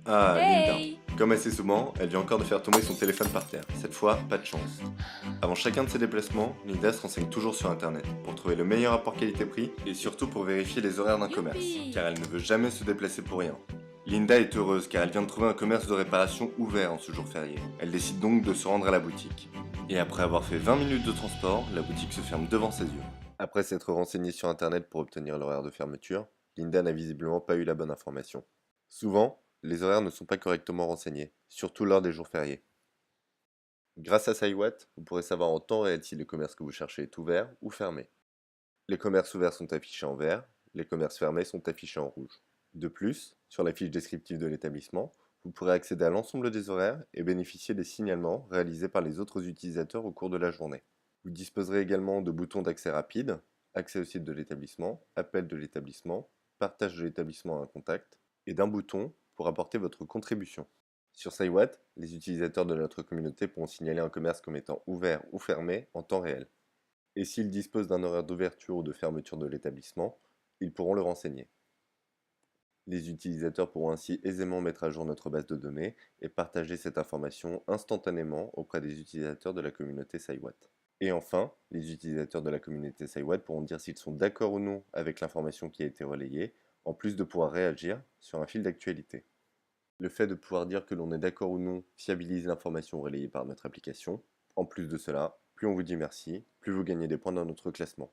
Ah, Linda. Hey! Comme assez souvent, elle vient encore de faire tomber son téléphone par terre. Cette fois, pas de chance. Avant chacun de ses déplacements, Linda se renseigne toujours sur internet pour trouver le meilleur rapport qualité-prix et surtout pour vérifier les horaires d'un commerce, Youpi! car elle ne veut jamais se déplacer pour rien. Linda est heureuse car elle vient de trouver un commerce de réparation ouvert en ce jour férié. Elle décide donc de se rendre à la boutique. Et après avoir fait 20 minutes de transport, la boutique se ferme devant ses yeux. Après s'être renseignée sur internet pour obtenir l'horaire de fermeture, Linda n'a visiblement pas eu la bonne information. Souvent, les horaires ne sont pas correctement renseignés, surtout lors des jours fériés. Grâce à SciWatt, vous pourrez savoir en temps réel si le commerce que vous cherchez est ouvert ou fermé. Les commerces ouverts sont affichés en vert, les commerces fermés sont affichés en rouge. De plus, sur la fiche descriptive de l'établissement, vous pourrez accéder à l'ensemble des horaires et bénéficier des signalements réalisés par les autres utilisateurs au cours de la journée. Vous disposerez également de boutons d'accès rapide, accès au site de l'établissement, appel de l'établissement, partage de l'établissement à un contact, et d'un bouton pour apporter votre contribution. Sur SciWatt, les utilisateurs de notre communauté pourront signaler un commerce comme étant ouvert ou fermé en temps réel. Et s'ils disposent d'un horaire d'ouverture ou de fermeture de l'établissement, ils pourront le renseigner. Les utilisateurs pourront ainsi aisément mettre à jour notre base de données et partager cette information instantanément auprès des utilisateurs de la communauté SciWatt. Et enfin, les utilisateurs de la communauté SciWatt pourront dire s'ils sont d'accord ou non avec l'information qui a été relayée, en plus de pouvoir réagir sur un fil d'actualité. Le fait de pouvoir dire que l'on est d'accord ou non fiabilise l'information relayée par notre application. En plus de cela, plus on vous dit merci, plus vous gagnez des points dans notre classement.